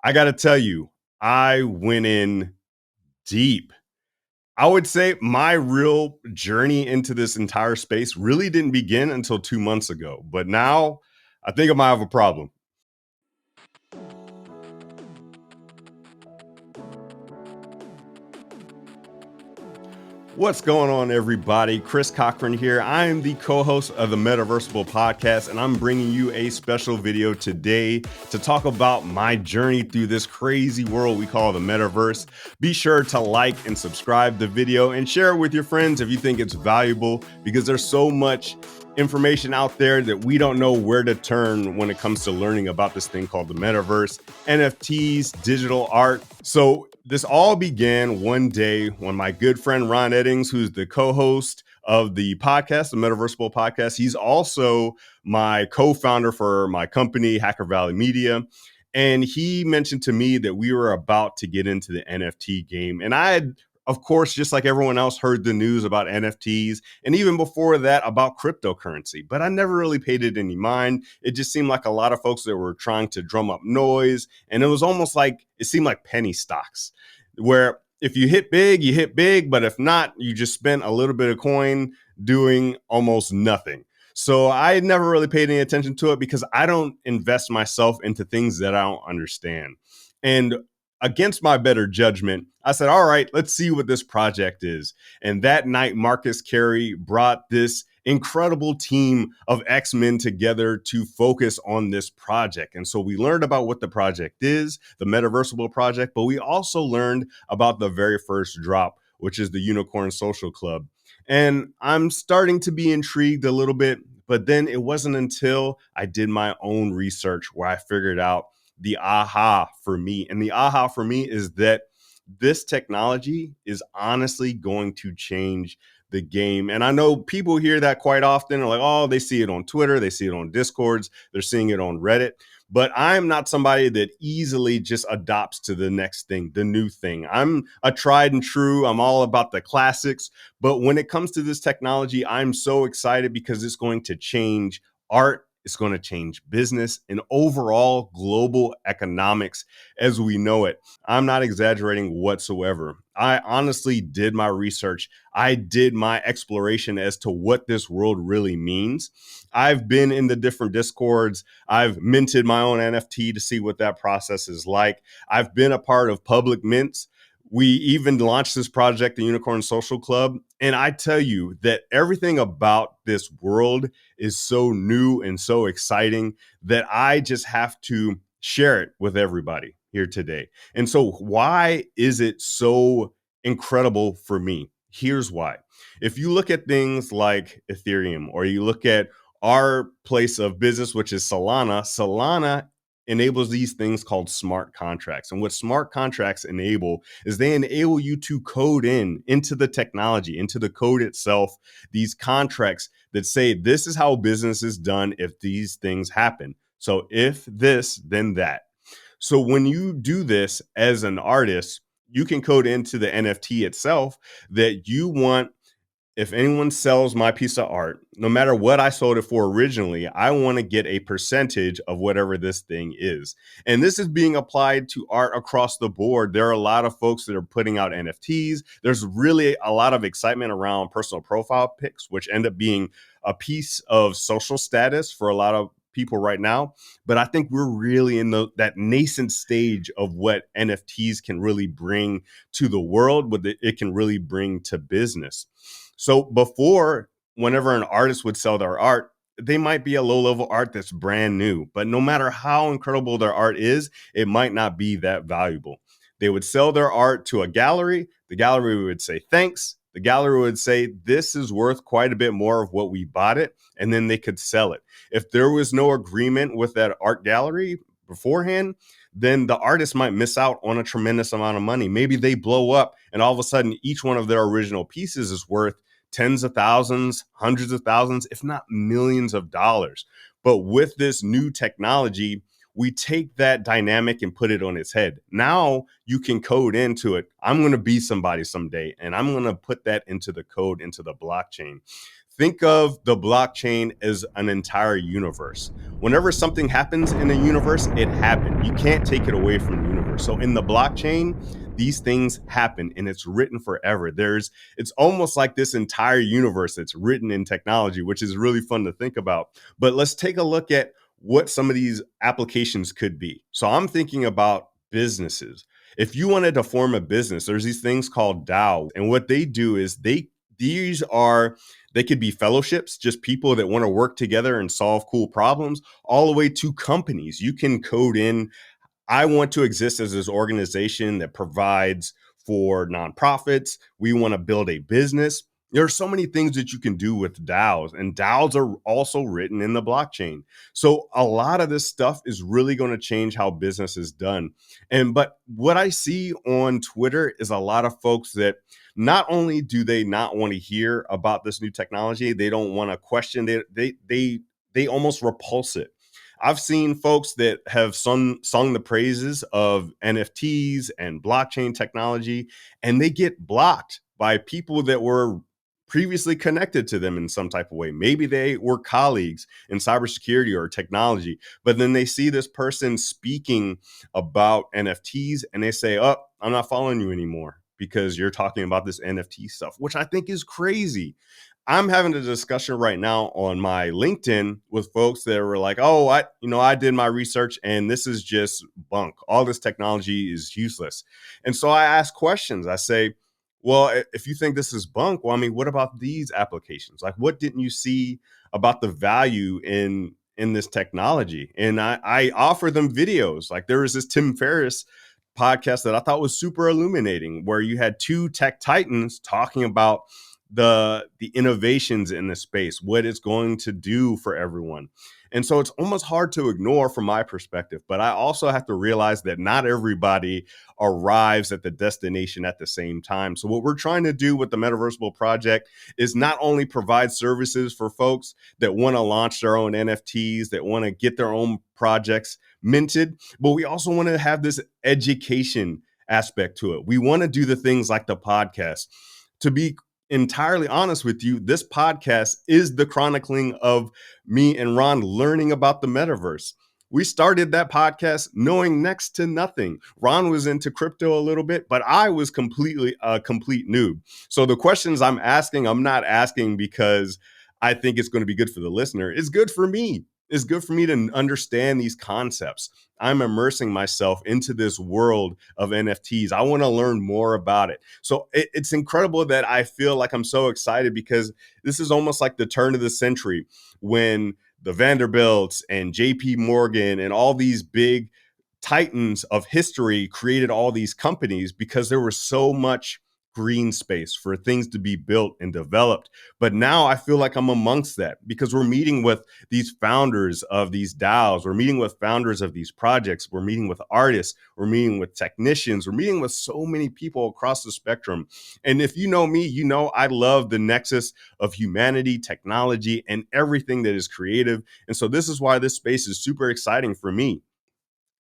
I got to tell you, I went in deep. I would say my real journey into this entire space really didn't begin until 2 months ago. But now I think I might have a problem. What's going on, everybody? Chris Cochran here. I am the co-host of the Metaversable Podcast, and I'm bringing you a special video today to talk about my journey through this crazy world we call the Metaverse. Be sure to like and subscribe the video and share it with your friends if you think it's valuable, because there's so much information out there that we don't know where to turn when it comes to learning about this thing called the Metaverse, NFTs, digital art. So this all began one day when my good friend Ron Eddings, who's the co-host of the podcast, the Metaversable Podcast, he's also my co-founder for my company, Hacker Valley Media. And he mentioned to me that we were about to get into the NFT game. And I had, of course, just like everyone else, heard the news about NFTs, and even before that about cryptocurrency, but I never really paid it any mind. It just seemed like a lot of folks that were trying to drum up noise, and it was almost like, it seemed like penny stocks, where if you hit big, but if not, you just spent a little bit of coin doing almost nothing. So I never really paid any attention to it because I don't invest myself into things that I don't understand. And against my better judgment, I said, all right, let's see what this project is. And that night, Marcus Carey brought this incredible team of X-Men together to focus on this project. And so we learned about what the project is, the Metaversable project, but we also learned about the very first drop, which is the Unicorn Social Club. And I'm starting to be intrigued a little bit, but then it wasn't until I did my own research where I figured out the aha for me. And the aha for me is that this technology is honestly going to change the game. And I know people hear that quite often, like, oh, they see it on Twitter, they see it on Discords, they're seeing it on Reddit. But I'm not somebody that easily just adopts to the next thing, the new thing. I'm a tried and true. I'm all about the classics. But when it comes to this technology, I'm so excited because it's going to change art. It's going to change business and overall global economics as we know it. I'm not exaggerating whatsoever. I honestly did my research. I did my exploration as to what this world really means. I've been in the different Discords. I've minted my own NFT to see what that process is like. I've been a part of public mints. We even launched this project, the Unicorn Social Club. And I tell you that everything about this world is so new and so exciting that I just have to share it with everybody here today. And so why is it so incredible for me? Here's why. If you look at things like Ethereum, or you look at our place of business, which is Solana enables these things called smart contracts. And what smart contracts enable is they enable you to code into the technology, into the code itself, these contracts that say, this is how business is done if these things happen. So if this, then that. So when you do this as an artist, you can code into the NFT itself that you want. If anyone sells my piece of art, no matter what I sold it for originally, I want to get a percentage of whatever this thing is. And this is being applied to art across the board. There are a lot of folks that are putting out NFTs. There's really a lot of excitement around personal profile pics, which end up being a piece of social status for a lot of people right now. But I think we're really in that nascent stage of what NFTs can really bring to the world, what it can really bring to business. So before, whenever an artist would sell their art, they might be a low-level art that's brand new, but no matter how incredible their art is, it might not be that valuable. They would sell their art to a gallery. The gallery would say, thanks. The gallery would say, this is worth quite a bit more of what we bought it, and then they could sell it. If there was no agreement with that art gallery beforehand, then the artist might miss out on a tremendous amount of money. Maybe they blow up and all of a sudden each one of their original pieces is worth tens of thousands, hundreds of thousands, if not millions of dollars. But with this new technology, we take that dynamic and put it on its head. Now you can code into it. I'm going to be somebody someday, and I'm going to put that into the code, into the blockchain. Think of the blockchain as an entire universe. Whenever something happens in a universe, it happened. You can't take it away from the universe. forever. So in the blockchain, these things happen and it's written forever. It's almost like this entire universe that's written in technology, which is really fun to think about. But let's take a look at what some of these applications could be. So I'm thinking about businesses. If you wanted to form a business, there's these things called DAOs. And what they do is they could be fellowships, just people that want to work together and solve cool problems, all the way to companies. You can code in, I want to exist as this organization that provides for nonprofits. We want to build a business. There are so many things that you can do with DAOs, and DAOs are also written in the blockchain. So a lot of this stuff is really going to change how business is done. But what I see on Twitter is a lot of folks that not only do they not want to hear about this new technology, they don't want to question it. They almost repulse it. I've seen folks that have sung the praises of NFTs and blockchain technology, and they get blocked by people that were previously connected to them in some type of way. Maybe they were colleagues in cybersecurity or technology, but then they see this person speaking about NFTs and they say, "Oh, I'm not following you anymore because you're talking about this NFT stuff," which I think is crazy. I'm having a discussion right now on my LinkedIn with folks that were like, "Oh, I did my research and this is just bunk. All this technology is useless." And so I ask questions. I say, "Well, if you think this is bunk, well, I mean, what about these applications? Like, what didn't you see about the value in this technology?" And I offer them videos. Like there was this Tim Ferriss podcast that I thought was super illuminating, where you had two tech titans talking about the innovations in the space, what it's going to do for everyone. And so it's almost hard to ignore from my perspective, but I also have to realize that not everybody arrives at the destination at the same time. So what we're trying to do with the Metaversable project is not only provide services for folks that want to launch their own NFTs, that want to get their own projects minted, but we also want to have this education aspect to it. We want to do the things like the podcast. To be entirely honest with you, this podcast is the chronicling of me and Ron learning about the metaverse. We started that podcast knowing next to nothing. Ron was into crypto a little bit, but I was completely a complete noob. So the questions I'm asking, I'm not asking because I think it's going to be good for the listener. It's good for me. It's good for me to understand these concepts. I'm immersing myself into this world of NFTs. I want to learn more about it. So it's incredible that I feel like I'm so excited because this is almost like the turn of the century when the Vanderbilts and JP Morgan and all these big titans of history created all these companies because there was so much green space for things to be built and developed. But now I feel like I'm amongst that because we're meeting with these founders of these DAOs. We're meeting with founders of these projects. We're meeting with artists. We're meeting with technicians. We're meeting with so many people across the spectrum. And if you know me, you know I love the nexus of humanity, technology, and everything that is creative. And so this is why this space is super exciting for me.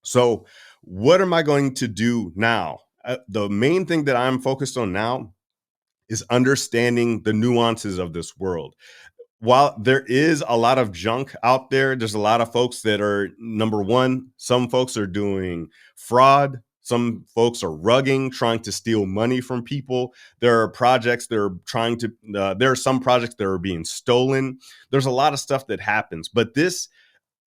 So what am I going to do now? The main thing that I'm focused on now is understanding the nuances of this world. While there is a lot of junk out there, there's a lot of folks that are, number one, some folks are doing fraud. Some folks are rugging, trying to steal money from people. There are projects that are there are some projects that are being stolen. There's a lot of stuff that happens, but this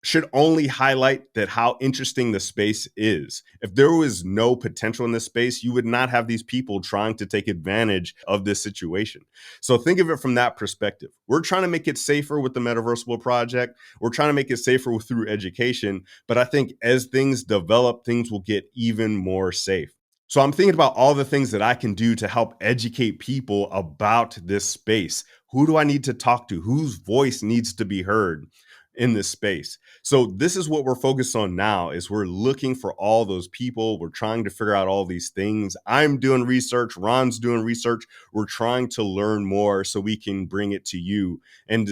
should only highlight that how interesting the space is. If there was no potential in this space, you would not have these people trying to take advantage of this situation. So think of it from that perspective. We're trying to make it safer with the Metaversable project. We're trying to make it safer through education. But I think as things develop, things will get even more safe. So I'm thinking about all the things that I can do to help educate people about this space. Who do I need to talk to? Whose voice needs to be heard in this space? So this is what we're focused on now is we're looking for all those people. We're trying to figure out all these things. I'm doing research. Ron's doing research. We're trying to learn more so we can bring it to you and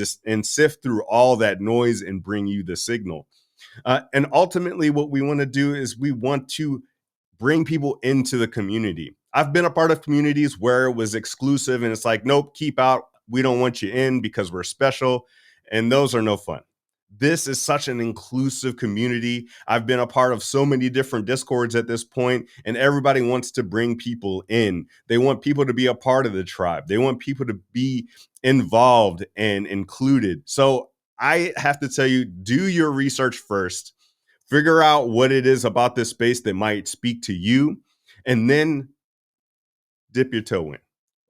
sift through all that noise and bring you the signal. And ultimately what we want to do is we want to bring people into the community. I've been a part of communities where it was exclusive and it's like, nope, keep out. We don't want you in because we're special. And those are no fun. This is such an inclusive community. I've been a part of so many different Discords at this point, and everybody wants to bring people in. They want people to be a part of the tribe. They want people to be involved and included. So I have to tell you, do your research first. Figure out what it is about this space that might speak to you, and then dip your toe in.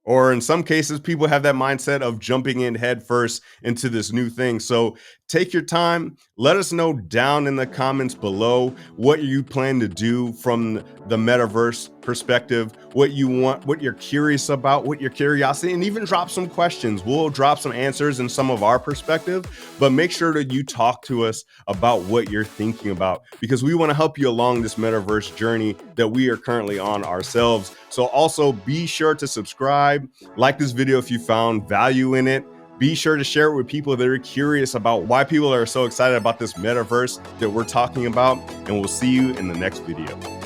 Or in some cases, people have that mindset of jumping in head first into this new thing. So take your time. Let us know down in the comments below what you plan to do from the metaverse perspective, what you want, what you're curious about, what your curiosity, and even drop some questions. We'll drop some answers in some of our perspective, but make sure that you talk to us about what you're thinking about, because we want to help you along this metaverse journey that we are currently on ourselves. So also be sure to subscribe. Like this video if you found value in it. Be sure to share it with people that are curious about why people are so excited about this metaverse that we're talking about. And we'll see you in the next video.